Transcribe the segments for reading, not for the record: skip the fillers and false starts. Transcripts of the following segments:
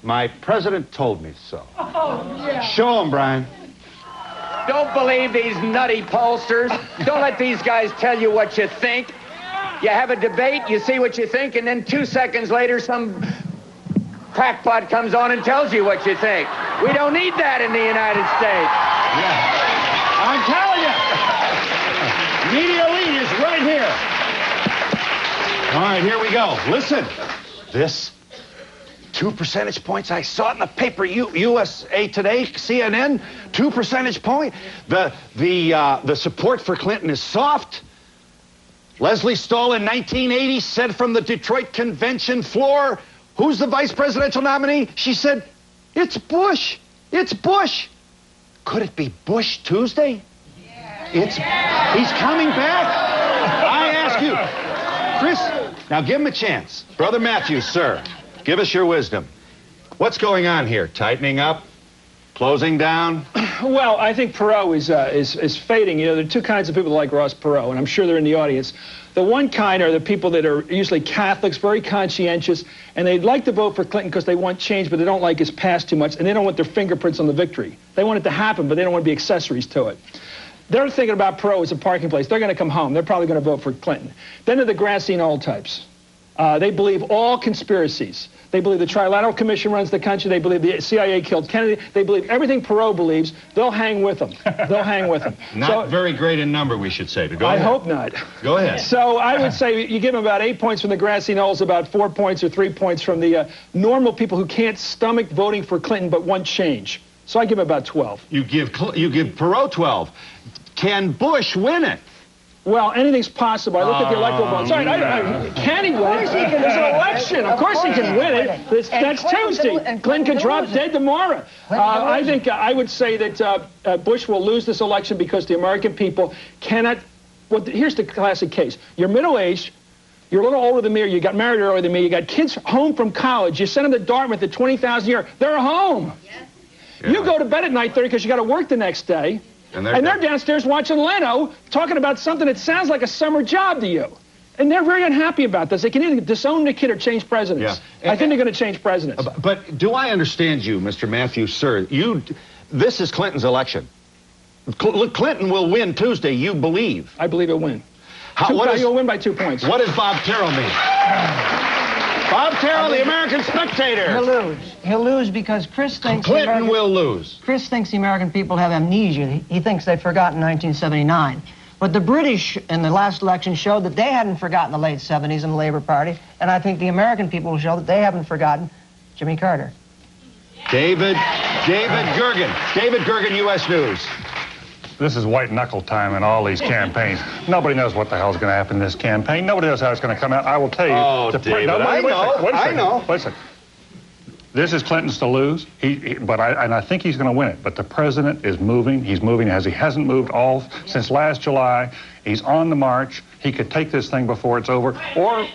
My president told me so. Oh, yeah. Show him, Brian. Don't believe these nutty pollsters. Don't let these guys tell you what you think. You have a debate, you see what you think, and then 2 seconds later, some crackpot comes on and tells you what you think. We don't need that in the United States. Yeah. I'm telling you. Media elite is right here. All right, here we go. Listen. This 2 percentage points. I saw it in the paper, USA Today, CNN. 2 percentage point. The support for Clinton is soft. Leslie Stahl in 1980 said from the Detroit convention floor, "Who's the vice presidential nominee?" She said, "It's Bush. It's Bush." Could it be Bush Tuesday? Yeah. He's coming back. I ask you, Chris. Now give him a chance. Brother Matthews, sir, give us your wisdom. What's going on here? Tightening up? Closing down? Well, I think Perot is fading. You know, there are two kinds of people like Ross Perot, and I'm sure they're in the audience. The one kind are the people that are usually Catholics, very conscientious, and they'd like to vote for Clinton because they want change, but they don't like his past too much, and they don't want their fingerprints on the victory. They want it to happen, but they don't want to be accessories to it. They're thinking about Perot as a parking place. They're going to come home. They're probably going to vote for Clinton. Then there are the grassy knoll types. They believe all conspiracies. They believe the Trilateral Commission runs the country. They believe the CIA killed Kennedy. They believe everything Perot believes. They'll hang with him. They'll hang with him. Not very great in number, we should say. But go ahead. I hope not. Go ahead. So I would say you give them about 8 points from the grassy knolls, about 4 points or 3 points from the normal people who can't stomach voting for Clinton but want change. So I give him about 12. You give Perot 12. Can Bush win it? Well, anything's possible. I look at the electoral vote. Sorry, can he win it? There's an election. Of course he can win it. That's Tuesday. Clinton can drop dead tomorrow. I think I would say that Bush will lose this election because the American people cannot. Well, here's the classic case. You're middle-aged. You're a little older than me, or you got married earlier than me. You got kids home from college. You send them to Dartmouth at $20,000 a year. They're home. Yeah. You go to bed at 9:30 because you got to work the next day. And they're downstairs watching Leno talking about something that sounds like a summer job to you. And they're very unhappy about this. They can either disown the kid or change presidents. Yeah. I think they're going to change presidents. But do I understand you, Mr. Matthews, sir? This is Clinton's election. Clinton will win Tuesday, you believe. I believe he'll win. He'll win by 2 points. What does Bob Terrell mean? Bob Terrell, the American Spectator. He'll lose. He'll lose because Chris thinks... Clinton will lose. Chris thinks the American people have amnesia. He thinks they've forgotten 1979. But the British in the last election showed that they hadn't forgotten the late 70s and the Labour Party. And I think the American people will show that they haven't forgotten Jimmy Carter. David Gergen, U.S. News. This is white knuckle time in all these campaigns. Nobody knows what the hell's going to happen in this campaign. Nobody knows how it's going to come out. I will tell you. Oh, David, I know. Wait a second. This is Clinton's to lose, and I think he's going to win it. But the president is moving. He's moving as he hasn't moved all since last July. He's on the march. He could take this thing before it's over, or...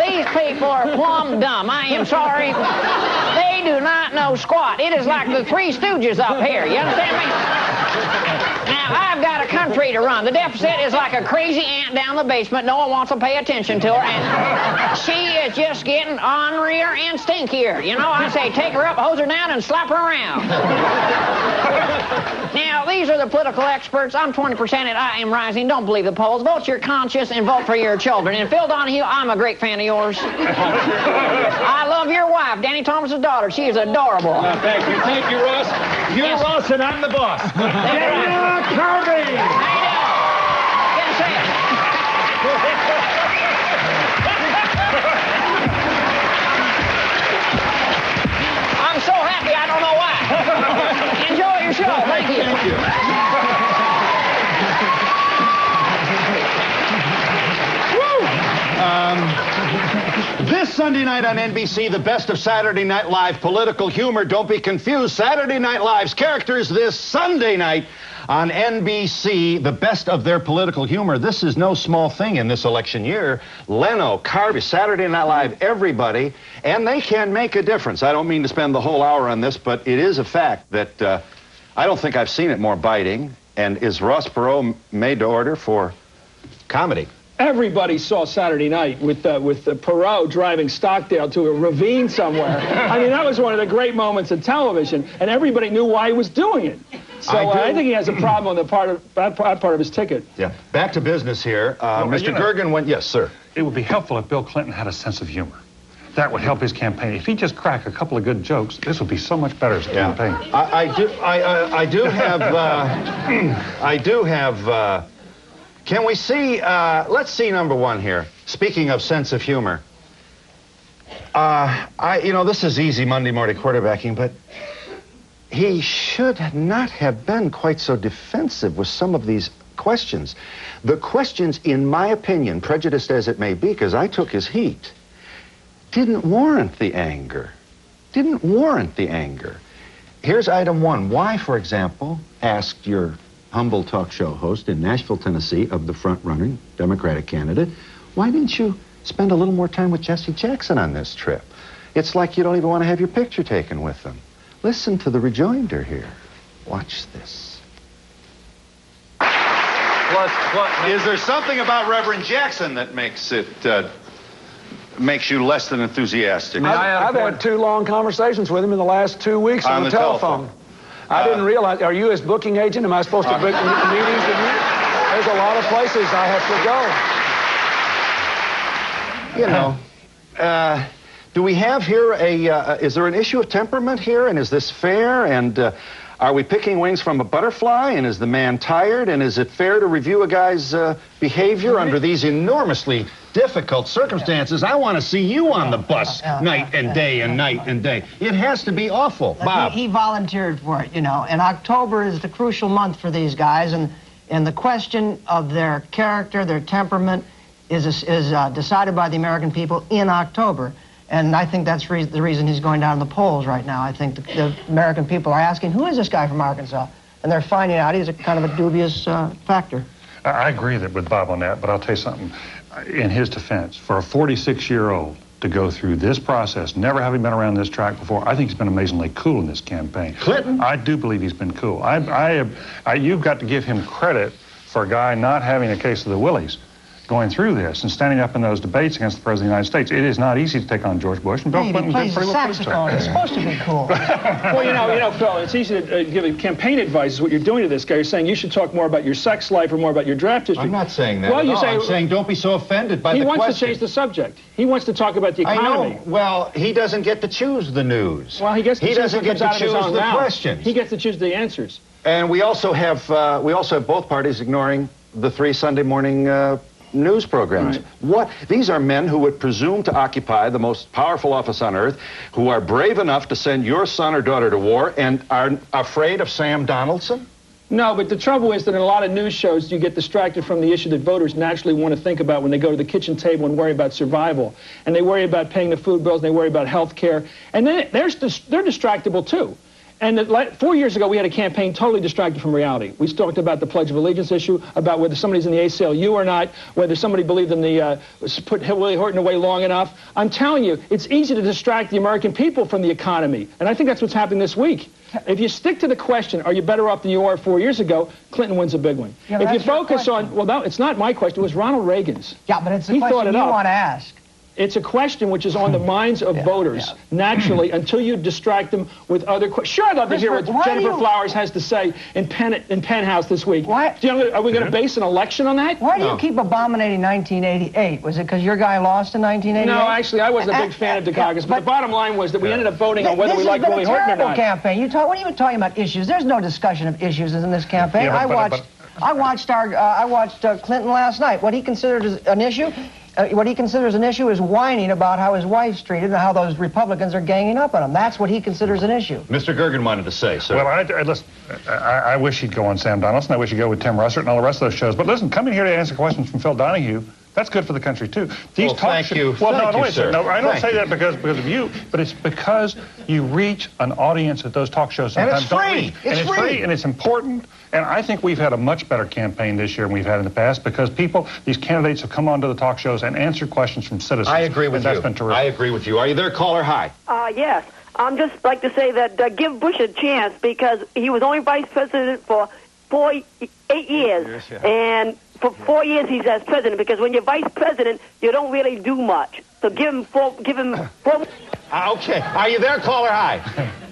These people are plumb dumb. I am sorry. They do not know squat. It is like the Three Stooges up here. You understand me? Now, I've got a country to run. The deficit is like a crazy ant down the basement. No one wants to pay attention to her, and she is just getting ornerier and stinkier. You know, I say take her up, hose her down, and slap her around. Now, these are the political experts. I'm 20% and I am rising. Don't believe the polls. Vote your conscience and vote for your children. And Phil Donahue, I'm a great fan of yours. I love your wife, Danny Thomas's daughter. She is adorable. Thank you, Ross. You're Yes. Ross and I'm the boss. Dana Kirby! How you doing? Good to see you. I'm so happy I don't know why. Enjoy your show. Thank you. Thank you. Woo! This Sunday night on NBC, the best of Saturday Night Live political humor. Don't be confused. Saturday Night Live's characters this Sunday night on NBC, the best of their political humor. This is no small thing in this election year. Leno, Carvey, Saturday Night Live, everybody, and they can make a difference. I don't mean to spend the whole hour on this, but it is a fact that I don't think I've seen it more biting. And is Ross Perot made to order for comedy? Everybody saw Saturday night with Perot driving Stockdale to a ravine somewhere. I mean, that was one of the great moments of television, and everybody knew why he was doing it. So I think he has a problem on the part of his ticket. Yeah. Back to business here. Mr. Gergen went. Yes, sir. It would be helpful if Bill Clinton had a sense of humor. That would help his campaign. If he just cracked a couple of good jokes, this would be so much better as a campaign. I do have. Can we see? Let's see number one here. Speaking of sense of humor, this is easy Monday morning quarterbacking, but he should not have been quite so defensive with some of these questions. The questions, in my opinion, prejudiced as it may be, because I took his heat, didn't warrant the anger. Didn't warrant the anger. Here's item one. Why, for example, asked your humble talk show host in Nashville, Tennessee, of the front-running Democratic candidate, why didn't you spend a little more time with Jesse Jackson on this trip? It's like you don't even want to have your picture taken with them. Listen to the rejoinder here. Watch this. Is there something about Reverend Jackson that makes it makes you less than enthusiastic? I've had 2 long conversations with him in the last 2 weeks on the telephone. I didn't realize. Are you his booking agent? Am I supposed to book meetings with you? There's a lot of places I have to go. Do we have here is there an issue of temperament here? And is this fair? And are we picking wings from a butterfly? And is the man tired? And is it fair to review a guy's behavior under these enormously difficult circumstances? I want to see you on the bus night and day and night and day. It has to be awful. Bob. He volunteered for it, and October is the crucial month for these guys, and the question of their character, their temperament, is decided by the American people in October. And I think that's the reason he's going down in the polls right now. I think the American people are asking, who is this guy from Arkansas? And they're finding out he's a kind of a dubious factor. I agree with Bob on that, but I'll tell you something. In his defense, for a 46-year-old to go through this process, never having been around this track before, I think he's been amazingly cool in this campaign. Clinton? I do believe he's been cool. You've got to give him credit for a guy not having a case of the willies going through this and standing up in those debates against the President of the United States. It is not easy to take on George Bush, and Bill Clinton did pretty well. It's supposed to be cool. Well, Phil, it's easy to give campaign advice is what you're doing to this guy. You're saying you should talk more about your sex life or more about your draft history. I'm not saying that. Well, I'm saying don't be so offended by the question. He wants to change the subject. He wants to talk about the economy. I know. Well, he doesn't get to choose the news. Well, he doesn't get to choose the questions. He gets to choose the answers. And we also have both parties ignoring the 3 Sunday morning news programs. Right. These are men who would presume to occupy the most powerful office on earth, who are brave enough to send your son or daughter to war and are afraid of Sam Donaldson? No, but the trouble is that in a lot of news shows, you get distracted from the issue that voters naturally want to think about when they go to the kitchen table and worry about survival. And they worry about paying the food bills, and they worry about health care. And then they're distractible, too. And 4 years ago, we had a campaign totally distracted from reality. We talked about the Pledge of Allegiance issue, about whether somebody's in the ACLU or not, whether somebody believed in the put Willie Horton away long enough. I'm telling you, it's easy to distract the American people from the economy. And I think that's what's happening this week. If you stick to the question, are you better off than you were 4 years ago, Clinton wins a big one. Yeah, if you focus on, well, no, it's not my question, it was Ronald Reagan's. Yeah, but it's a question you want to ask. It's a question which is on the minds of voters, naturally, until you distract them with other questions. Sure, I'd love to hear what Jennifer Flowers has to say in Penthouse this week. Why? Are we going to base an election on that? Why do you keep abominating 1988? Was it because your guy lost in 1988? No, actually, I wasn't a big fan of Dukakis, but the bottom line was that we ended up voting on whether we liked Willie Horton or not. This has been a terrible campaign. What are you talking about issues? There's no discussion of issues in this campaign. Yeah, I watched Clinton last night. What he considered as an issue is whining about how his wife's treated and how those Republicans are ganging up on him. That's what he considers an issue. Mr. Gergen wanted to say, sir. Well, I wish he'd go on Sam Donaldson. I wish he'd go with Tim Russert and all the rest of those shows. But listen, coming here to answer questions from Phil Donahue, That's good for the country, too. These thank you. Well, thank no, you, wait, sir. no, I don't Thank say you. that because of you, but it's because you reach an audience that those talk shows And sometimes it's don't free. reach. It's and it's free, and it's important. And I think we've had a much better campaign this year than we've had in the past because these candidates have come onto the talk shows and answered questions from citizens. I agree with and you. That's been terrific. I agree with you. Are you there, caller? Hi. Yes. I'm just like to say that give Bush a chance because he was only vice president for 8 years. And for 4 years he's as president because when you're vice president, you don't really do much. So give him four. Okay. Are you there, caller? Hi.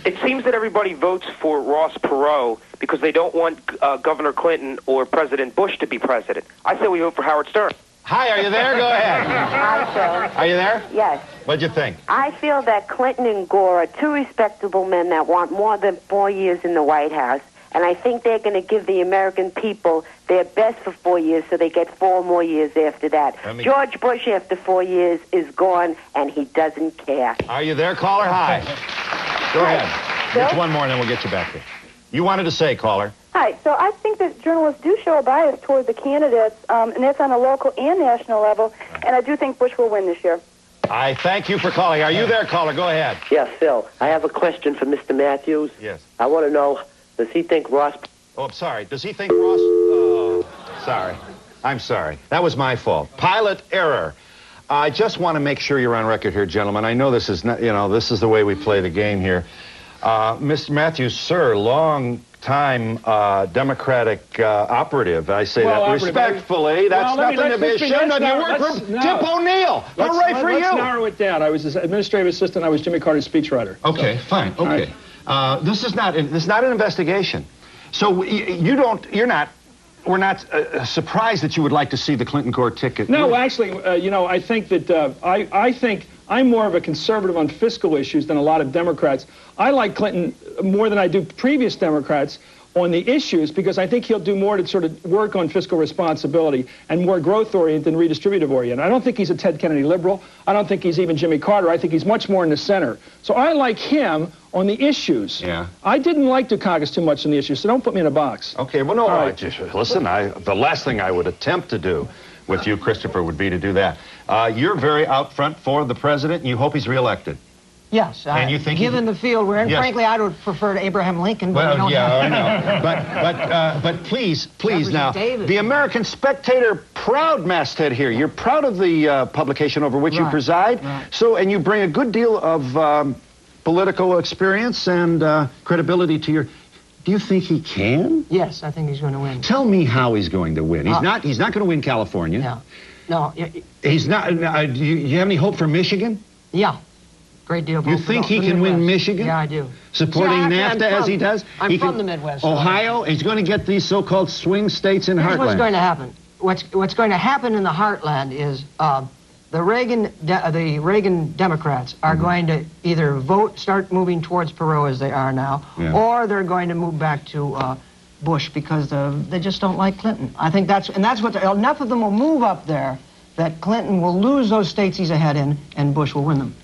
It seems that everybody votes for Ross Perot because they don't want Governor Clinton or President Bush to be president. I say we vote for Howard Stern. Hi, are you there? Go ahead. Hi, Phil. Are you there? Yes. What'd you think? I feel that Clinton and Gore are two respectable men that want more than 4 years in the White House. And I think they're going to give the American people their best for 4 years so they get 4 more years after that. George Bush, after 4 years, is gone, and he doesn't care. Are you there, caller? Hi. Go ahead. Get one more, and then we'll get you back there. You wanted to say, caller. Hi. So I think that journalists do show a bias toward the candidates, and that's on a local and national level, and I do think Bush will win this year. I thank you for calling. Are you there, caller? Go ahead. Yes, Phil. I have a question for Mr. Matthews. Yes. I want to know, does he think Ross... Oh, I'm sorry. Does he think Ross... Oh, sorry. I'm sorry. That was my fault. Pilot error. I just want to make sure you're on record here, gentlemen. I know this is not, this is the way we play the game here. Mr. Matthews, sir, long-time Democratic operative. I say that respectfully. That's nothing to be ashamed of. You work for Tip O'Neill. Hooray for you. Let's narrow it down. I was his administrative assistant. I was Jimmy Carter's speechwriter. Okay, fine. Okay. This is not an investigation. So we're not surprised that you would like to see the Clinton-Gore ticket. No, actually, I think that I think I'm more of a conservative on fiscal issues than a lot of Democrats. I like Clinton more than I do previous Democrats on the issues because I think he'll do more to sort of work on fiscal responsibility and more growth-oriented than redistributive-oriented. I don't think he's a Ted Kennedy liberal. I don't think he's even Jimmy Carter. I think he's much more in the center. So I like him on the issues. Yeah. I didn't like Dukakis too much on the issues, so don't put me in a box. Okay, well, no, listen, the last thing I would attempt to do with you, Christopher, would be to do that. You're very out front for the president, and you hope he's reelected. Yes. And you think given the field we're in, frankly, I would prefer to Abraham Lincoln. But well, yeah, I know. But please now, the American Spectator proud masthead here. You're proud of the publication over which you preside. Right. So, and you bring a good deal of political experience and credibility to your. Do you think he can? Yes, I think he's going to win. Tell me how he's going to win. He's not going to win California. No. He's not. Do you have any hope for Michigan? Yeah. Great deal. You think he can win Michigan? Yeah, I do. Supporting NAFTA as he does? I'm from the Midwest. Ohio? He's going to get these so-called swing states in Here's Heartland. what's going to happen. What's going to happen in the Heartland is the Reagan Democrats are going to either start moving towards Perot as they are now, or they're going to move back to Bush because they just don't like Clinton. I think that's what enough of them will move up there that Clinton will lose those states he's ahead in, and Bush will win them.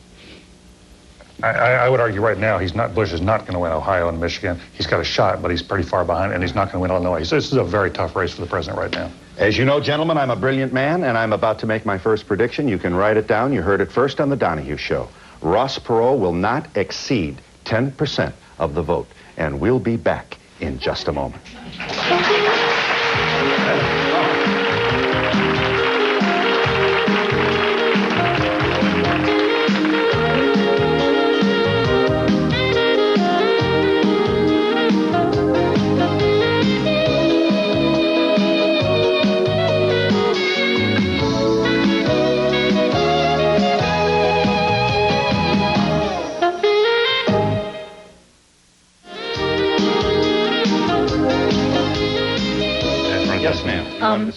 I would argue right now Bush is not going to win Ohio and Michigan. He's got a shot, but he's pretty far behind, and he's not going to win Illinois. So this is a very tough race for the president right now. As you know, gentlemen, I'm a brilliant man, and I'm about to make my first prediction. You can write it down. You heard it first on the Donahue Show. Ross Perot will not exceed 10% of the vote, and we'll be back in just a moment.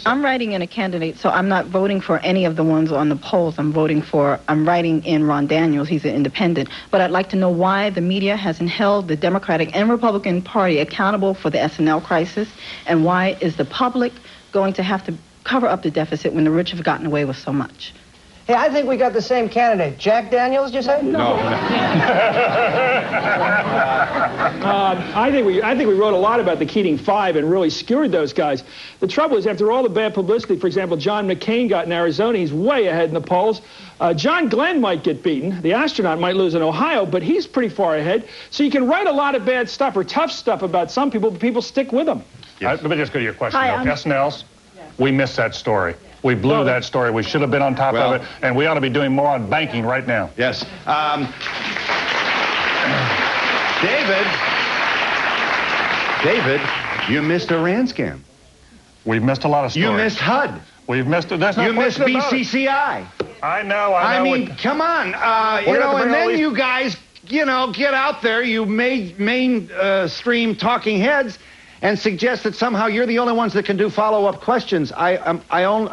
I'm writing in a candidate, so I'm not voting for any of the ones on the polls. I'm writing in Ron Daniels. He's an independent. But I'd like to know why the media hasn't held the Democratic and Republican Party accountable for the S&L crisis, and why is the public going to have to cover up the deficit when the rich have gotten away with so much? Hey, I think we got the same candidate. Jack Daniels, you say? No. I think we wrote a lot about the Keating Five and really skewered those guys. The trouble is, after all the bad publicity, for example, John McCain got in Arizona, he's way ahead in the polls. John Glenn might get beaten. The astronaut might lose in Ohio, but he's pretty far ahead. So you can write a lot of bad stuff or tough stuff about some people, but people stick with them. Yes. Let me just go to your question. SNLs, we missed that story. We blew that story. We should have been on top of it, and we ought to be doing more on banking right now. Yes. David, you missed Iran scam. We've missed a lot of stories. You missed HUD. We've missed it. There's no you missed question about BCCI. It. I know. I mean, come on. And then you guys, get out there, you mainstream talking heads, and suggest that somehow you're the only ones that can do follow-up questions. I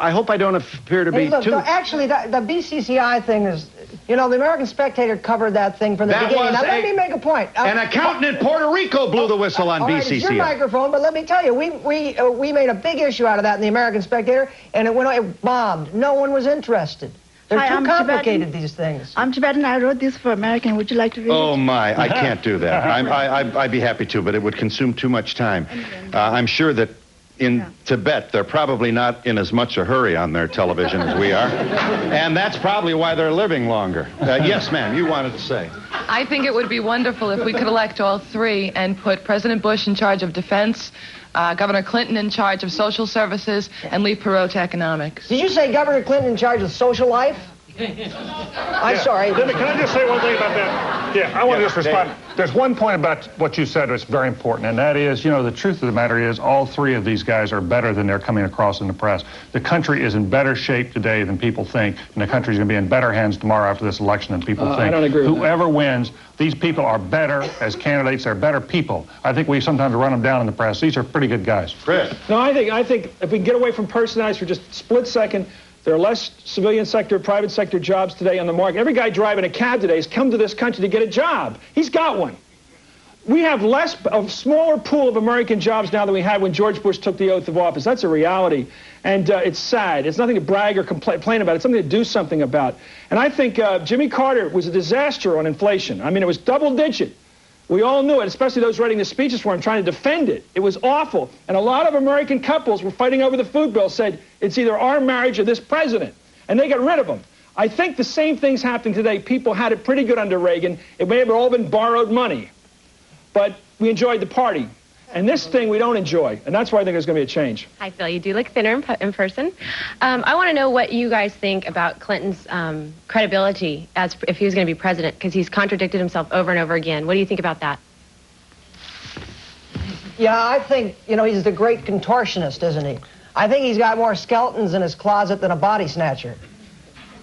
hope I don't appear to be too... Actually, the BCCI thing is, the American Spectator covered that thing from the beginning. Now, let me make a point. An accountant in Puerto Rico blew the whistle on BCCI. It's your microphone, but let me tell you, we made a big issue out of that in the American Spectator, and it bombed. No one was interested. They're too complicated, these things. I'm Tibetan. I wrote this for American. Would you like to read it? Oh, my. I can't do that. I'd be happy to, but it would consume too much time. I'm sure that in Tibet, they're probably not in as much a hurry on their television as we are. And that's probably why they're living longer. Yes, ma'am, you wanted to say. I think it would be wonderful if we could elect all three and put President Bush in charge of defense, Governor Clinton in charge of social services, and leave Perot to economics. Did you say Governor Clinton in charge of social life? I'm sorry. Can I just say one thing about that? Yeah, I want to just respond. There's one point about what you said that's very important, and that is, the truth of the matter is all three of these guys are better than they're coming across in the press. The country is in better shape today than people think, and the country's going to be in better hands tomorrow after this election than people think. I don't agree with Whoever wins, these people are better as candidates. They're better people. I think we sometimes run them down in the press. These are pretty good guys. Chris. No, I think if we can get away from personalities for just a split second, there are less civilian sector, private sector jobs today on the market. Every guy driving a cab today has come to this country to get a job. He's got one. We have a smaller pool of American jobs now than we had when George Bush took the oath of office. That's a reality. And it's sad. It's nothing to brag or complain about. It's something to do something about. And I think Jimmy Carter was a disaster on inflation. I mean, it was double-digit. We all knew it, especially those writing the speeches for him, trying to defend it. It was awful. And a lot of American couples were fighting over the food bill, said, it's either our marriage or this president. And they got rid of him. I think the same thing's happening today. People had it pretty good under Reagan. It may have all been borrowed money. But we enjoyed the party. And this thing we don't enjoy. And that's why I think there's going to be a change. Hi, Phil. You do look thinner in person. I want to know what you guys think about Clinton's credibility as if he was going to be president, because he's contradicted himself over and over again. What do you think about that? Yeah, I think, he's the great contortionist, isn't he? I think he's got more skeletons in his closet than a body snatcher.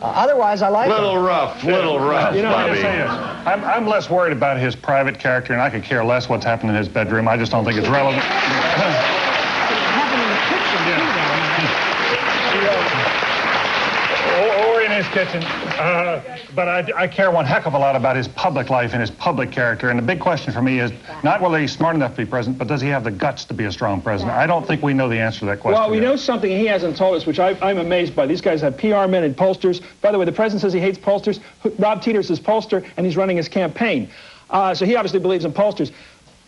Otherwise, I like little him. rough, Bobby. I'm less worried about his private character, and I could care less what's happened in his bedroom. I just don't think it's relevant. Or in his kitchen. But I care one heck of a lot about his public life and his public character. And the big question for me is not whether he's smart enough to be president, but does he have the guts to be a strong president? I don't think we know the answer to that question. Well, we know something he hasn't told us, which I'm amazed by. These guys have PR men and pollsters. By the way, the president says he hates pollsters. Rob Teeter's his pollster, and he's running his campaign. So he obviously believes in pollsters.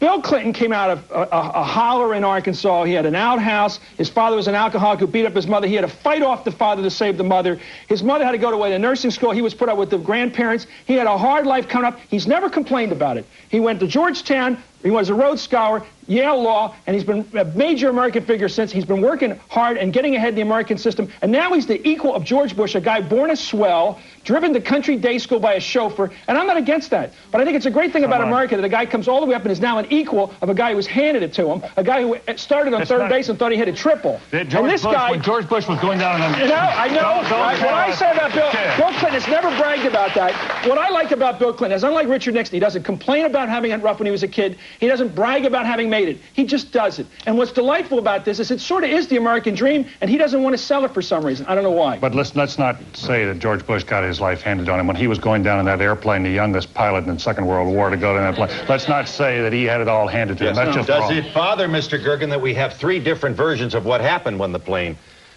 Bill Clinton came out of a holler in Arkansas. He had an outhouse. His father was an alcoholic who beat up his mother. He had to fight off the father to save the mother. His mother had to go to nursing school. He was put up with the grandparents. He had a hard life coming up. He's never complained about it. He went to Georgetown. He was a Rhodes Scholar, Yale Law, and he's been a major American figure since. He's been working hard and getting ahead in the American system. And now he's the equal of George Bush, a guy born a swell, driven to country day school by a chauffeur. And I'm not against that. But I think it's a great thing about America that a guy comes all the way up and is now an equal of a guy who was handed it to him, a guy who started on third base and thought he hit a triple. When George Bush was going down on I know. What I say about Bill Clinton has never bragged about that. What I like about Bill Clinton is, unlike Richard Nixon, he doesn't complain about having it rough when he was a kid. He doesn't brag about having made it. He just does it. And what's delightful about this is it sort of is the American dream, and he doesn't want to sell it for some reason. I don't know why. But let's not say that George Bush got his life handed on him. When he was going down in that airplane, the youngest pilot in the Second World War to go to that plane, let's not say that he had it all handed to him. That's just Does wrong. it bother Mr. Gergen that we have three different versions of what happened when the plane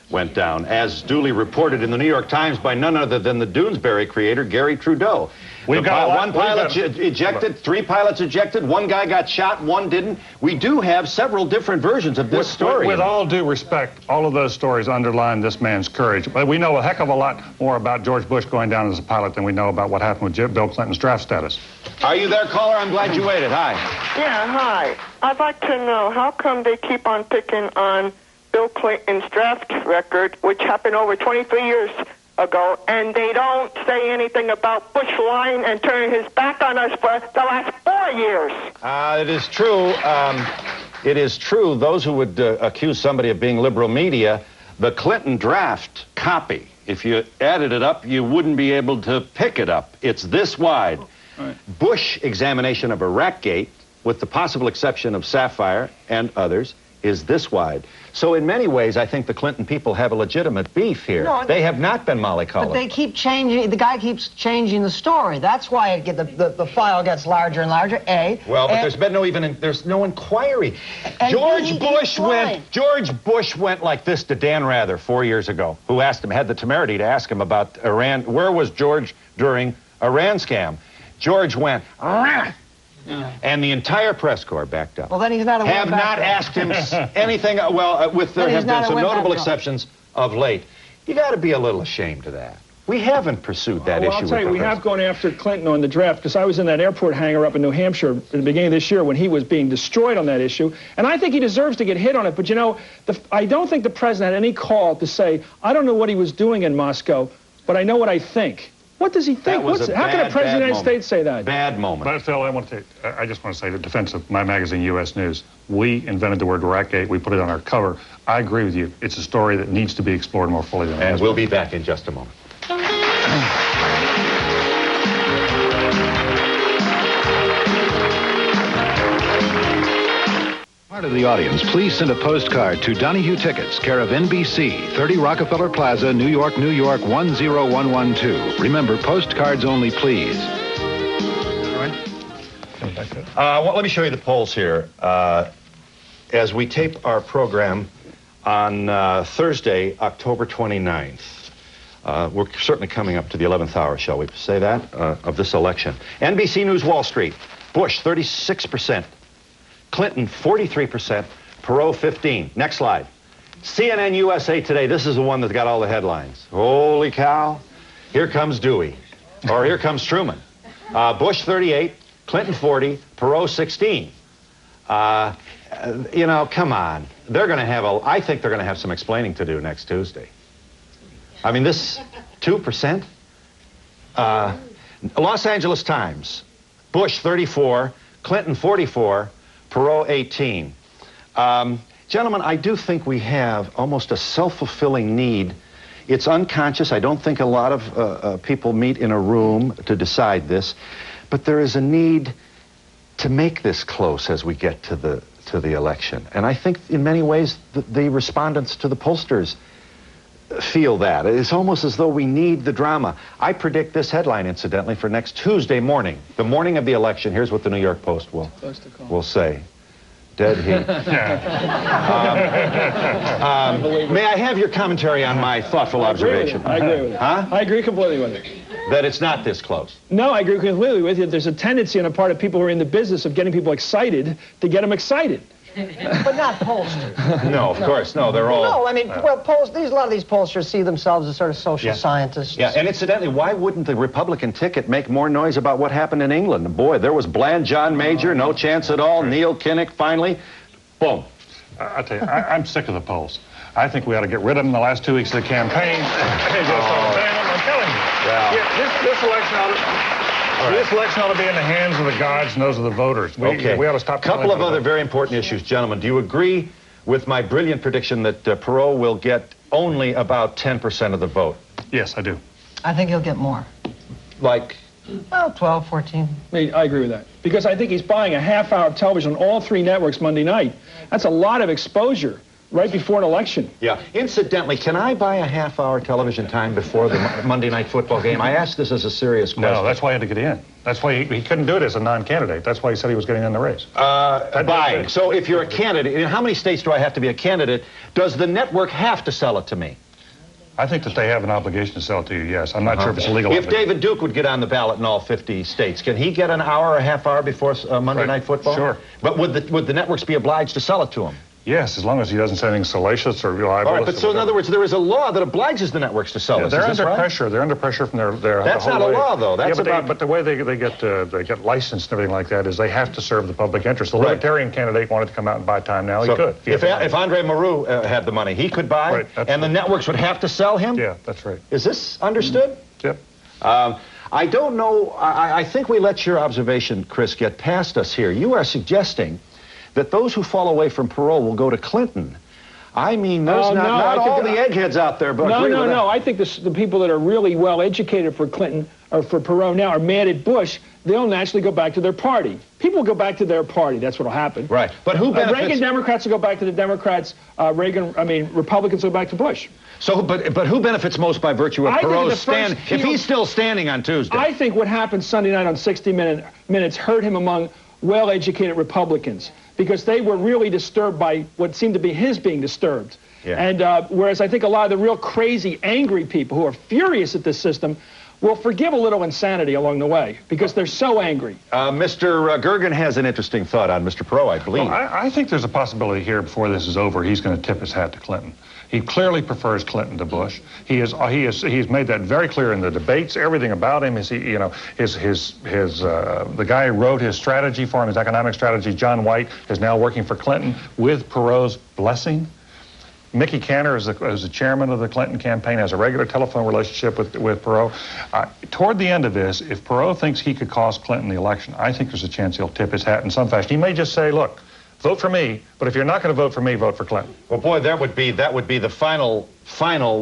went down, as duly reported in the New York Times by none other than the Doonesbury creator, Gary Trudeau. We've got one pilot ejected, 3 pilots ejected, 1 guy got shot, 1 didn't. We do have several different versions of this story. With all due respect, all of those stories underline this man's courage. But we know a heck of a lot more about George Bush going down as a pilot than we know about what happened with Bill Clinton's draft status. Are you there, caller? I'm glad you waited. Hi. Yeah, hi. I'd like to know, how come they keep on picking on Bill Clinton's draft record, which happened over 23 years ago, and they don't say anything about Bush lying and turning his back on us for the last 4 years? It is true. It is true. Those who would accuse somebody of being liberal media, the Clinton draft copy, if you added it up, you wouldn't be able to pick it up. It's this wide. Right. Bush examination of Iraqgate, with the possible exception of Sapphire and others, is this wide. So in many ways, I think the Clinton people have a legitimate beef here. No, they have not been mollycoddled. But they keep changing, the guy keeps changing the story. That's why the file gets larger and larger, A. Well, but there's no inquiry. George Bush went like this to Dan Rather 4 years ago, who had the temerity to ask him about Iran. Where was George during Iran scam? George went, and the entire press corps backed up. Well, then he's not a have not asked him anything. Well, there have been some notable exceptions of late. You got to be a little ashamed of that. We haven't pursued that issue. I'll tell you, we have gone after Clinton on the draft, because I was in that airport hangar up in New Hampshire at the beginning of this year when he was being destroyed on that issue, and I think he deserves to get hit on it. But you know, I don't think the president had any call to say, I don't know what he was doing in Moscow, but I know what I think. What does he think? How can a president of the United States say that? Bad moment. But Phil, I just want to say, the defense of my magazine, U.S. News, we invented the word Iraqgate. We put it on our cover. I agree with you. It's a story that needs to be explored more fully than that. And we'll be back in just a moment. Part of the audience, please send a postcard to Donahue Tickets, care of NBC, 30 Rockefeller Plaza, New York, New York, 10112. Remember, postcards only, please. Let me show you the polls here. As we tape our program on Thursday, October 29th, we're certainly coming up to the 11th hour, shall we say that, of this election. NBC News Wall Street, Bush, 36%. Clinton, 43%, Perot, 15%. Next slide. CNN USA Today, this is the one that's got all the headlines. Holy cow, here comes Dewey, or here comes Truman. Bush, 38%, Clinton, 40%, Perot, 16%. You know, come on. They're going to have I think they're going to have some explaining to do next Tuesday. I mean, this 2%. Los Angeles Times, Bush, 34%, Clinton, 44%, Perot, 18%. Gentlemen, I do think we have almost a self-fulfilling need. It's unconscious. I don't think a lot of people meet in a room to decide this, but there is a need to make this close as we get to the election. And I think in many ways the respondents to the pollsters feel that. It's almost as though we need the drama. I predict this headline, incidentally, for next Tuesday morning, the morning of the election. Here's what the New York Post will say. Dead heat. May I have your commentary on my thoughtful observation? I agree with it. Huh? I agree completely with it. That it's not this close. No, I agree completely with you. There's a tendency on the part of people who are in the business of getting people excited to get them excited. But not pollsters. No, of course, no. They're all. No, I mean, well, a lot of these pollsters see themselves as sort of social scientists. Yeah, and incidentally, why wouldn't the Republican ticket make more noise about what happened in England? Boy, there was Bland John Major, no chance at all. Neil Kinnock, finally, boom. I'll tell you, I'm sick of the polls. I think we ought to get rid of them the last 2 weeks of the campaign. I'm telling you. Well, this election ought to be in the hands of the gods and those of the voters. We ought to stop. A couple of other very important issues, gentlemen. Do you agree with my brilliant prediction that Perot will get only about 10% of the vote? Yes, I do. I think he'll get more. Like? Well, 12, 14. I agree with that. Because I think he's buying a half hour of television on all 3 networks Monday night. That's a lot of exposure. right before an election. Yeah. Incidentally, can I buy a half-hour television time before the Monday Night Football game? I asked this as a serious question. No, that's why he had to get in. That's why he couldn't do it as a non-candidate. That's why he said he was getting in the race. Buying. So if you're a candidate, in how many states do I have to be a candidate? Does the network have to sell it to me? I think that they have an obligation to sell it to you, yes. I'm not sure if it's legal. If David Duke would get on the ballot in all 50 states, can he get an hour or a half hour before Monday Night Football? Sure. But would the networks be obliged to sell it to him? Yes, as long as he doesn't say anything salacious or libelous. All right, but so in other words, there is a law that obliges the networks to sell it. They're under pressure. They're under pressure from their That's not a law, though. That's but the way they get licensed and everything like that is they have to serve the public interest. The Libertarian candidate wanted to come out and buy time now. He could. If Andre Maru had the money, he could buy, and the networks would have to sell him? Yeah, that's right. Is this understood? Yep. I don't know. I think we let your observation, Chris, get past us here. You are suggesting that those who fall away from parole will go to Clinton. I mean, there's not all the eggheads out there. But No. I think the people that are really well educated for Clinton or for Perot now are mad at Bush. They'll naturally go back to their party. People go back to their party. That's what'll happen. Right. But who benefits? Reagan Democrats will go back to the Democrats. Republicans will go back to Bush. So, but who benefits most by virtue of Perot's stand? If he's still standing on Tuesday, I think what happened Sunday night on 60 Minutes hurt him among well-educated Republicans, because they were really disturbed by what seemed to be his being disturbed. Yeah. And whereas I think a lot of the real crazy, angry people who are furious at this system will forgive a little insanity along the way because they're so angry. Mr. Gergen has an interesting thought on Mr. Perot, I believe. Well, I think there's a possibility here before this is over he's going to tip his hat to Clinton. He clearly prefers Clinton to Bush. He's made that very clear in the debates. Everything about him is the guy who wrote his strategy for him, his economic strategy, John White, is now working for Clinton with Perot's blessing. Mickey Cantor is the chairman of the Clinton campaign, has a regular telephone relationship with Perot. Toward the end of this, if Perot thinks he could cost Clinton the election, I think there's a chance he'll tip his hat in some fashion. He may just say, look, vote for me, but if you're not going to vote for me, vote for Clinton. Well, boy, that would be the final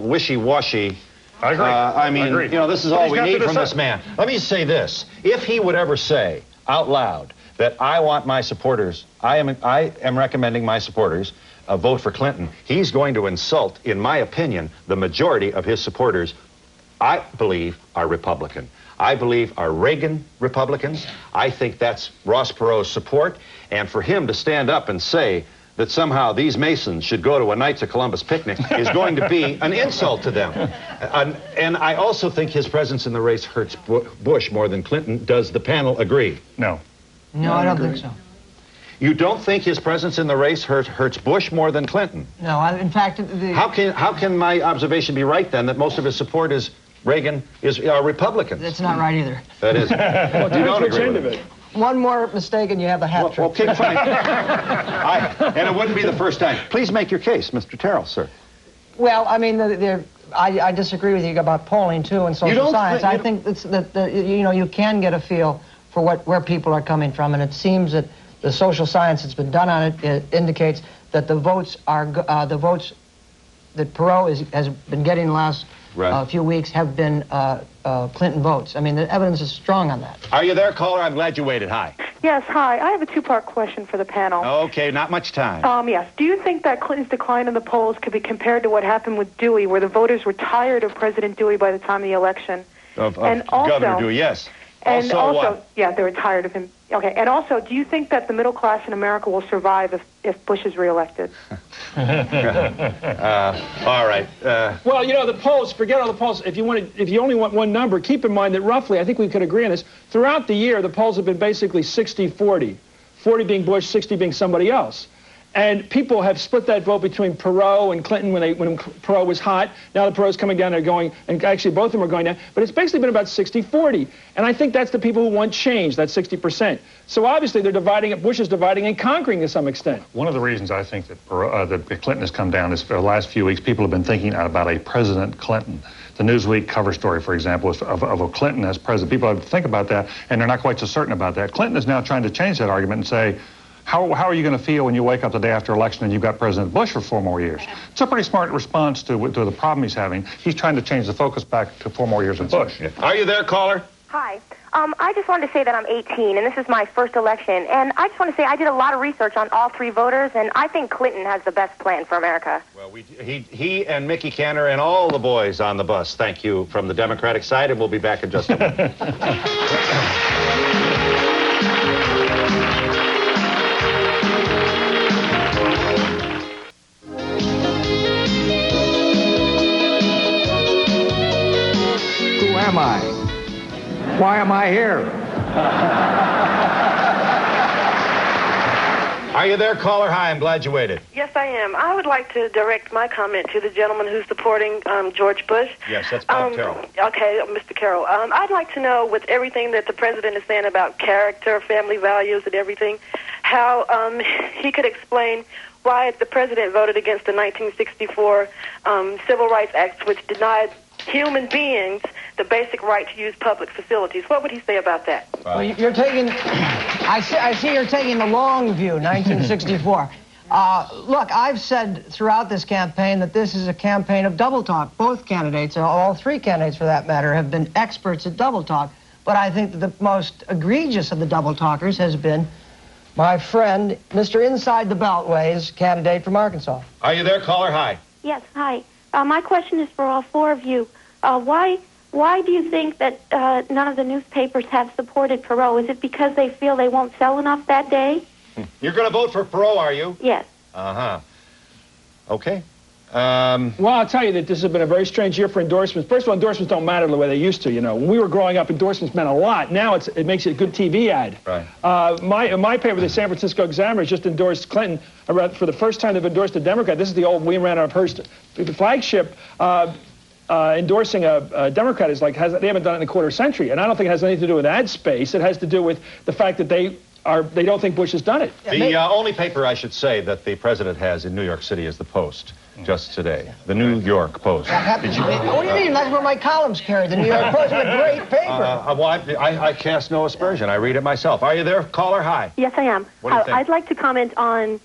wishy-washy. I agree. I agree. This is all we need from this man. Let me say this. If he would ever say out loud that I want my supporters, I am recommending my supporters vote for Clinton, he's going to insult, in my opinion, the majority of his supporters, I believe, are Republican. I believe are Reagan Republicans. I think that's Ross Perot's support. And for him to stand up and say that somehow these Masons should go to a Knights of Columbus picnic is going to be an insult to them. And I also think his presence in the race hurts Bush more than Clinton. Does the panel agree? No. No, I don't think so. You don't think his presence in the race hurts Bush more than Clinton? No, in fact... How can my observation be right, then, that most of his support is Reagan are Republicans? That's not right either. That is. Well, you don't agree with it. One more mistake and you have the hat trick. Okay, fine. And it wouldn't be the first time. Please make your case, Mr. Terrell, sir. Well, I mean, I disagree with you about polling, too, and social science. I think you can get a feel for where people are coming from, and it seems that the social science that's been done on it indicates that the votes that Perot has been getting the last few weeks have been Clinton votes. I mean, the evidence is strong on that. Are you there, caller? I'm glad you waited. Hi. Yes, hi. I have a two-part question for the panel. Okay, not much time. Yes. Do you think that Clinton's decline in the polls could be compared to what happened with Dewey, where the voters were tired of President Dewey by the time of the election? Of Governor Dewey, yes. And also, what? Yeah, they were tired of him. Okay, and also, do you think that the middle class in America will survive if Bush is reelected? All right. Well, the polls, forget all the polls. If you only want one number, keep in mind that roughly, I think we could agree on this, throughout the year, the polls have been basically 60-40. 40 being Bush, 60 being somebody else. And people have split that vote between Perot and Clinton when Perot was hot. Now that Perot's coming down, they're going, and actually both of them are going down. But it's basically been about 60-40. And I think that's the people who want change, that 60%. So obviously they're dividing, Bush is dividing and conquering to some extent. One of the reasons I think that Clinton has come down is for the last few weeks, people have been thinking about a President Clinton. The Newsweek cover story, for example, is of a Clinton as president. People have to think about that, and they're not quite so certain about that. Clinton is now trying to change that argument and say, how are you going to feel when you wake up the day after election and you've got President Bush for 4 more years? It's a pretty smart response to the problem he's having. He's trying to change the focus back to 4 more years of Bush. Yeah. Are you there, caller? Hi. I just wanted to say that I'm 18, and this is my first election. And I just want to say I did a lot of research on all three voters, and I think Clinton has the best plan for America. Well, he and Mickey Cantor and all the boys on the bus, thank you from the Democratic side, and we'll be back in just a minute. Who am I? Why am I here? Are you there, caller? Hi, I'm glad you waited. Yes, I am. I would like to direct my comment to the gentleman who's supporting George Bush. Yes, that's Bob Carroll. Okay, Mr. Carroll. I'd like to know, with everything that the president is saying about character, family values, and everything, how he could explain why the president voted against the 1964 Civil Rights Act, which denied human beings the basic right to use public facilities. What would he say about that? Well, you're taking, I see you're taking the long view, 1964. Look, I've said throughout this campaign that this is a campaign of double talk. Both candidates, all three candidates for that matter, have been experts at double talk. But I think that the most egregious of the double talkers has been my friend, Mr. Inside the Beltway's candidate from Arkansas. Are you there, caller? Hi. Yes, hi. My question is for all four of you. Why do you think that none of the newspapers have supported Perot? Is it because they feel they won't sell enough that day? You're going to vote for Perot, are you? Yes. Uh-huh. Okay. Well, I'll tell you that this has been a very strange year for endorsements. First of all, endorsements don't matter the way they used to, you know. When we were growing up, endorsements meant a lot. Now it makes it a good TV ad. Right. My paper, the San Francisco Examiner, just endorsed Clinton. For the first time they've endorsed a Democrat. This is the old William Randolph Hearst. The flagship endorsing a Democrat is like, they haven't done it in a quarter century. And I don't think it has anything to do with ad space. It has to do with the fact that they don't think Bush has done it. The only paper, I should say, that the president has in New York City is the Post. Just today. The New York Post. What do you mean? That's where my columns carry. The New York Post is a great paper. Well, I cast no aspersion. I read it myself. Are you there, caller? Hi. Yes, I am. What do you think? I'd like to comment on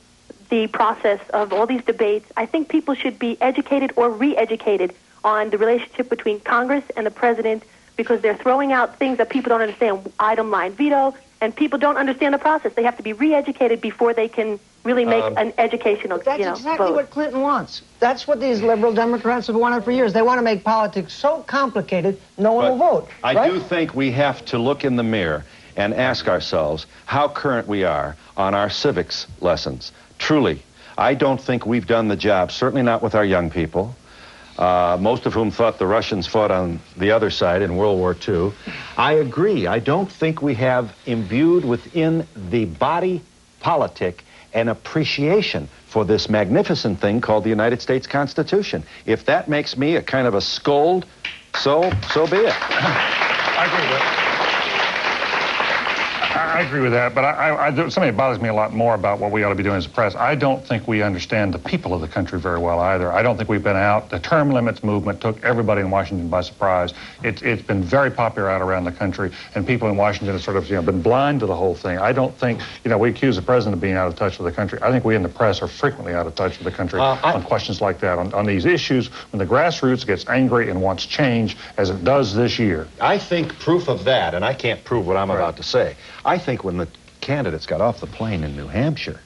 the process of all these debates. I think people should be educated or re-educated on the relationship between Congress and the president, because they're throwing out things that people don't understand. Item line veto, and people don't understand the process. They have to be re-educated before they can really make an educational, That's exactly what Clinton wants. That's what these liberal Democrats have wanted for years. They want to make politics so complicated, no one will vote. I do think we have to look in the mirror and ask ourselves how current we are on our civics lessons. Truly, I don't think we've done the job, certainly not with our young people, most of whom thought the Russians fought on the other side in World War II. I agree. I don't think we have imbued within the body politic an appreciation for this magnificent thing called the United States Constitution. If that makes me a kind of a scold, so be it. I agree with that. I agree with that, but something that bothers me a lot more about what we ought to be doing as a press. I don't think we understand the people of the country very well either. I don't think we've been out. The term limits movement took everybody in Washington by surprise. It's been very popular out around the country, and people in Washington have sort of been blind to the whole thing. I don't think, we accuse the president of being out of touch with the country. I think we in the press are frequently out of touch with the country on questions like that, on these issues, when the grassroots gets angry and wants change, as it does this year. I think proof of that, and I can't prove what I'm about to say, I think when the candidates got off the plane in New Hampshire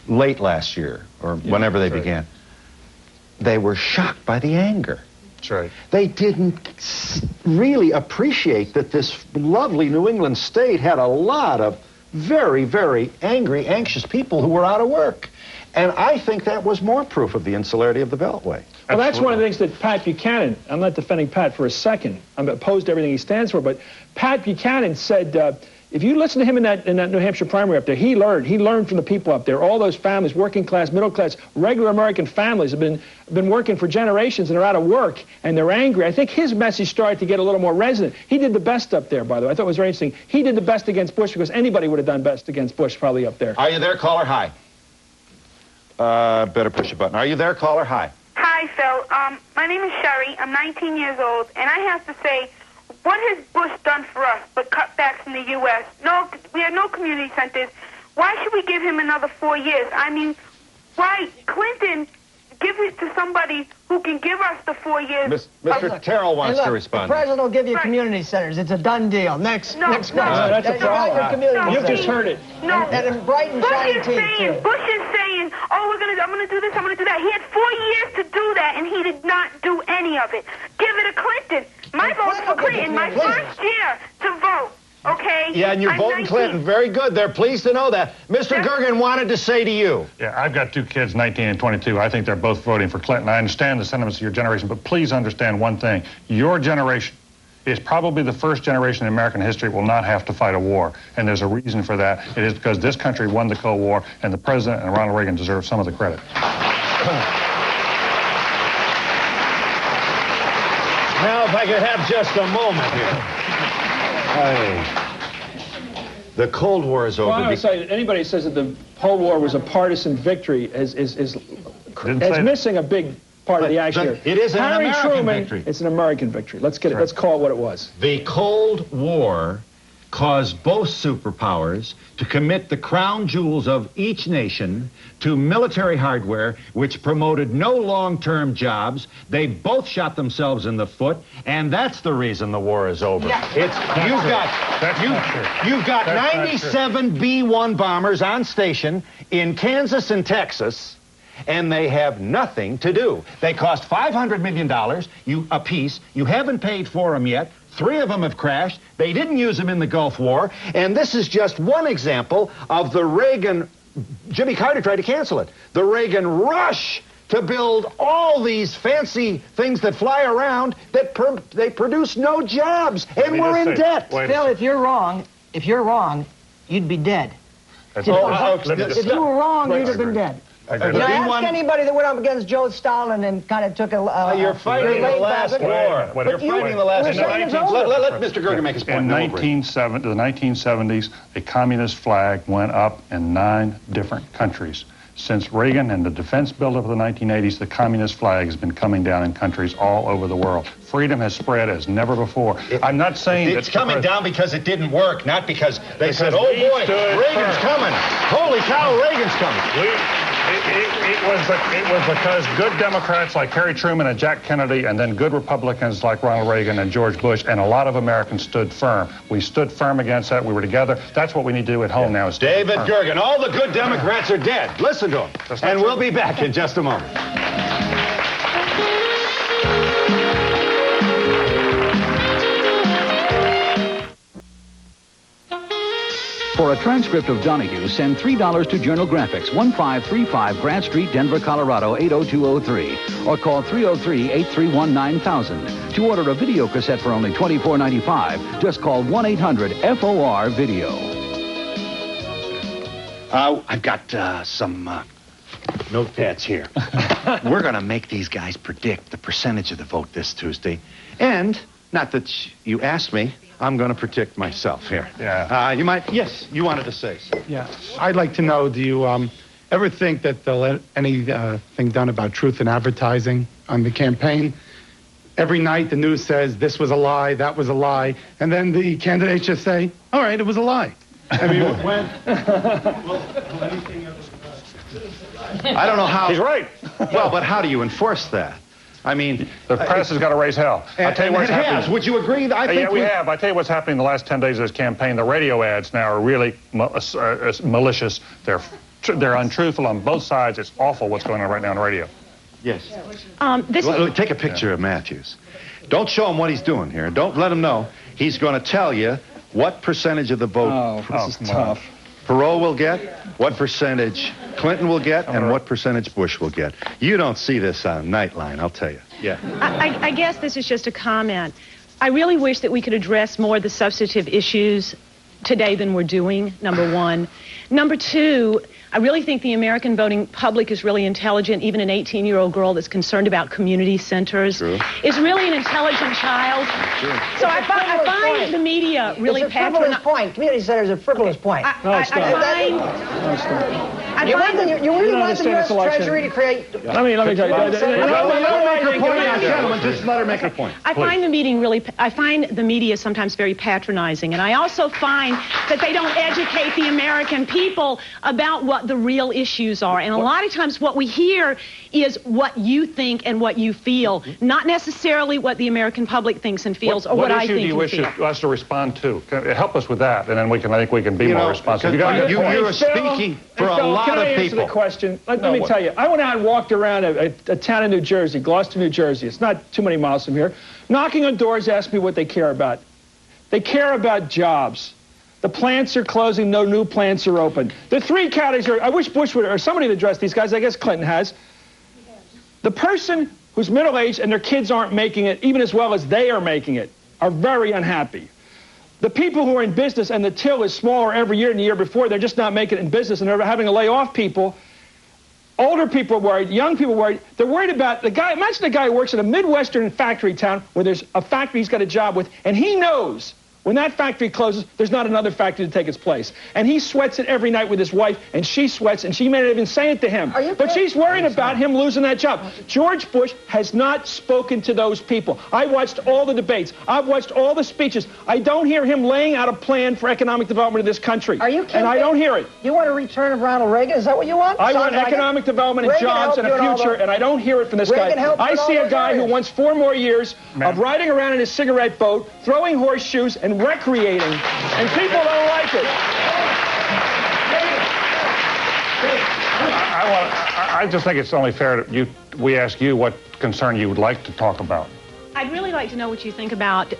late last year, or whenever they began, they were shocked by the anger. That's right. They didn't really appreciate that this lovely New England state had a lot of very, very angry, anxious people who were out of work. And I think that was more proof of the insularity of the Beltway. Well, that's one of the things that Pat Buchanan, I'm not defending Pat for a second, I'm opposed to everything he stands for, but Pat Buchanan said, if you listen to him in that New Hampshire primary up there, he learned from the people up there. All those families, working class, middle class, regular American families have been working for generations and are out of work, and they're angry. I think his message started to get a little more resonant. He did the best up there, by the way. I thought it was very interesting. He did the best against Bush because anybody would have done best against Bush probably up there. Are you there, caller? Hi. Better push a button. Are you there, caller? Hi. Hi, Phil. My name is Sherry. I'm 19 years old, and I have to say, what has Bush done for us but cutbacks in the U.S.? No, we have no community centers. Why should we give him another 4 years? I mean, why Clinton, give it to somebody who can give us the 4 years. Mr. Terrell wants to respond. The president will give you community centers. It's a done deal. Next question. That's a problem. You've just heard it. No. And in bright and shiny teeth, too. Bush is saying, oh, I'm going to do this, I'm going to do that. He had 4 years to do that, and he did not do any of it. Give it to Clinton. My vote's for Clinton. My first year to vote. Okay? Yeah, and you're voting Clinton. Very good. They're pleased to know that. Mr. Gergen wanted to say to you. Yeah, I've got 2 kids, 19 and 22. I think they're both voting for Clinton. I understand the sentiments of your generation, but please understand one thing. Your generation is probably the first generation in American history that will not have to fight a war. And there's a reason for that. It is because this country won the Cold War, and the president and Ronald Reagan deserve some of the credit. Now, if I could have just a moment here. The Cold War is over. Well, I would say anybody who says that the Cold War was a partisan victory is missing a big part of the action here. It is an American victory. It's an American victory. Let's get it. Let's call it what it was. The Cold War caused both superpowers to commit the crown jewels of each nation to military hardware, which promoted no long-term jobs. They both shot themselves in the foot, and that's the reason the war is over. Yeah. You've got 97 B-1 bombers on station in Kansas and Texas, and they have nothing to do. They cost $500 million apiece. You haven't paid for them yet. 3 of them have crashed. They didn't use them in the Gulf War. And this is just one example of the Reagan... Jimmy Carter tried to cancel it. The Reagan rush to build all these fancy things that fly around that they produce no jobs. And we're in debt. Phil, if you're wrong, you'd be dead. If you were wrong, you'd have been dead. Ask anybody that went up against Joe Stalin and kind of took a... you're fighting the last war. You're fighting the last war. Let Mr. Gergen make his point. In the 1970s, a communist flag went up in 9 different countries. Since Reagan and the defense buildup of the 1980s, the communist flag has been coming down in countries all over the world. Freedom has spread as never before. I'm not saying it's coming down because it didn't work, not because they said, oh boy, Reagan's coming. Holy cow, Reagan's coming. It was because good Democrats like Harry Truman and Jack Kennedy, and then good Republicans like Ronald Reagan and George Bush, and a lot of Americans stood firm. We stood firm against that. We were together. That's what we need to do at home now. Is David Gergen, all the good Democrats are dead. Listen to him. And we'll be back in just a moment. For a transcript of Donahue, send $3 to Journal Graphics, 1535 Grant Street, Denver, Colorado, 80203. Or call 303-831-9000. To order a video cassette for only $24.95, just call 1-800-FOR-VIDEO. I've got some notepads here. We're going to make these guys predict the percentage of the vote this Tuesday. And, not that you asked me, I'm going to predict myself here. Yeah. You might, yes, you wanted to say so. Yeah. I'd like to know, do you ever think that they'll let anything done about truth in advertising on the campaign? Every night the news says this was a lie, that was a lie, and then the candidates just say, all right, it was a lie. I mean, when... I don't know how... He's right. Well, but how do you enforce that? I mean... The press has got to raise hell. I'll tell you what's happening. Would you agree? Yeah, we have. I'll tell you what's happening in the last 10 days of this campaign. The radio ads now are really malicious. They're untruthful on both sides. It's awful what's going on right now on the radio. Yes. Take a picture of Matthews. Don't show him what he's doing here. Don't let him know. He's going to tell you what percentage of the vote this is tough. Perot will get, what percentage Clinton will get, and what percentage Bush will get. You don't see this on Nightline, I'll tell you. Yeah. I guess this is just a comment. I really wish that we could address more of the substantive issues today than we're doing, number one. Number two, I really think the American voting public is really intelligent. Even an 18-year-old girl that's concerned about community centers is really an intelligent child. So I find the media really patronizing. It's a frivolous point. Community centers are a frivolous point. I You really want the U.S. Treasury to create... Let me tell you. Let her make her point now, gentlemen. Just let her make her point. I find the media sometimes very patronizing, and I also find that they don't educate the American people about what the real issues are. And a lot of times what we hear is what you think and what you feel, not necessarily what the American public thinks and feels, or what I think and feel. What issue do you wish us to respond to? Help us with that, and then I think we can be more responsive. You're speaking for a lot of people. Can I answer the question? Let me tell you. I went out and walked around a town in New Jersey, Gloucester, New Jersey. It's not too many miles from here. Knocking on doors, asking me what they care about. They care about jobs. The plants are closing, no new plants are open. The three categories are, I wish Bush would, or somebody would address these guys, I guess Clinton has. The person who's middle-aged and their kids aren't making it, even as well as they are making it, are very unhappy. The people who are in business and the till is smaller every year than the year before, they're just not making it in business and they're having to lay off people. Older people are worried, young people are worried. They're worried about the guy, imagine a guy who works in a Midwestern factory town where there's a factory he's got a job with, and he knows when that factory closes, there's not another factory to take its place. And he sweats it every night with his wife, and she sweats, and she may not even say it to him. But she's worried about him losing that job. George Bush has not spoken to those people. I watched all the debates. I've watched all the speeches. I don't hear him laying out a plan for economic development of this country. Are you kidding? And I don't hear it. You want a return of Ronald Reagan? Is that what you want? I want economic development and jobs and a future, and I don't hear it from this guy. I see a guy who wants 4 more years of riding around in his cigarette boat, throwing horseshoes, and recreating. And people don't like it. I just think it's only fair that we ask you what concern you would like to talk about. I'd really like to know what you think about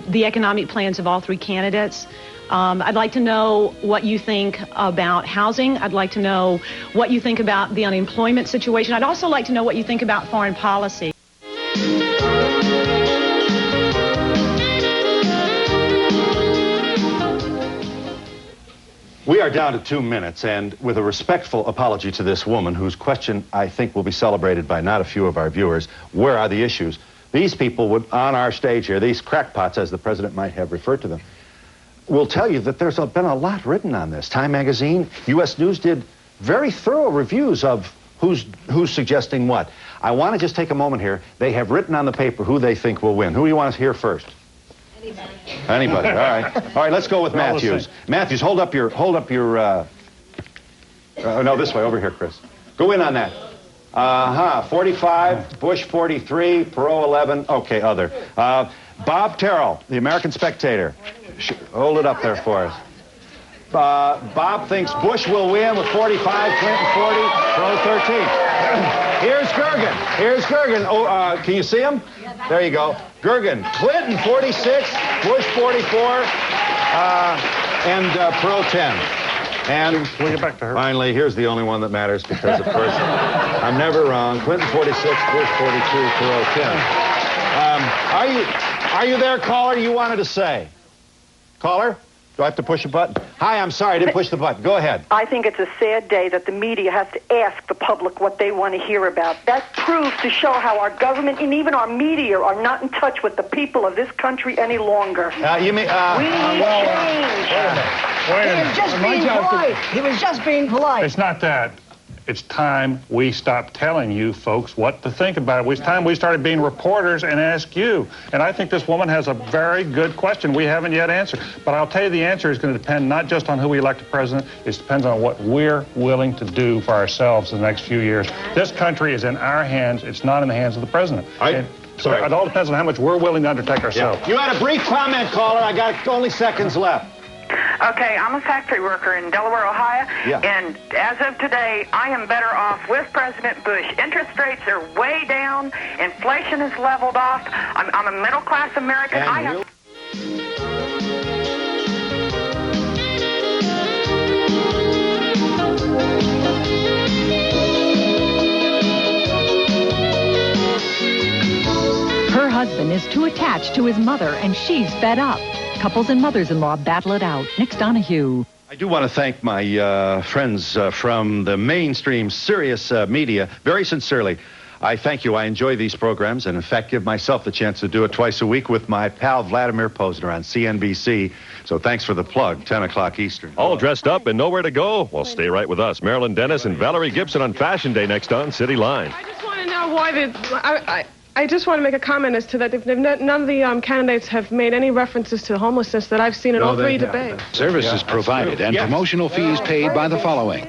the economic plans of all 3 candidates. I'd like to know what you think about housing. I'd like to know what you think about the unemployment situation. I'd also like to know what you think about foreign policy. We are down to 2 minutes, and with a respectful apology to this woman, whose question I think will be celebrated by not a few of our viewers, where are the issues? These people would, on our stage here, these crackpots, as the president might have referred to them, will tell you that there's been a lot written on this. Time magazine, U.S. News did very thorough reviews of who's suggesting what. I want to just take a moment here. They have written on the paper who they think will win. Who do you want to hear first? Anybody. All right. All right, let's go with Matthews. Matthews, hold up your, no, this way, over here, Chris. Go in on that. 45, Bush 43, Perot 11. Okay, other. Bob Terrell, the American Spectator. Hold it up there for us. Bob thinks Bush will win with 45, Clinton 40, Perot 13. Here's Gergen. Oh, can you see him? There you go. Gergen, Clinton 46, Bush 44, and Perot 10. And we'll get back to her. Finally, here's the only one that matters because, of course, I'm never wrong. Clinton 46, Bush 42, Perot 10. Are you there, caller? You wanted to say? Caller? Do I have to push a button? Hi, I'm sorry, I didn't push the button. Go ahead. I think it's a sad day that the media has to ask the public what they want to hear about. That proves to show how our government and even our media are not in touch with the people of this country any longer. You mean, we need change. He was just being polite. It's not that. It's time we stopped telling you folks what to think about it. It's time we started being reporters and ask you. And I think this woman has a very good question we haven't yet answered. But I'll tell you the answer is going to depend not just on who we elect a president, it depends on what we're willing to do for ourselves in the next few years. This country is in our hands. It's not in the hands of the president. So it all depends on how much we're willing to undertake ourselves. Yeah. You had a brief comment, caller. I got only seconds left. Okay, I'm a factory worker in Delaware, Ohio, and as of today, I am better off with President Bush. Interest rates are way down. Inflation has leveled off. I'm a middle-class American. Her husband is too attached to his mother, and she's fed up. Couples and mothers-in-law battle it out. Next, Donahue. I do want to thank my friends from the mainstream serious media very sincerely. I thank you. I enjoy these programs and, in fact, give myself the chance to do it twice a week with my pal Vladimir Posner on CNBC. So thanks for the plug, 10 o'clock Eastern. All dressed up and nowhere to go? Well, stay right with us. Marilyn Dennis and Valerie Gibson on Fashion Day next on City Line. I just want to know why I just want to make a comment as to that. None of the candidates have made any references to homelessness that I've seen in all three debates. Services provided and promotional fees paid by the following.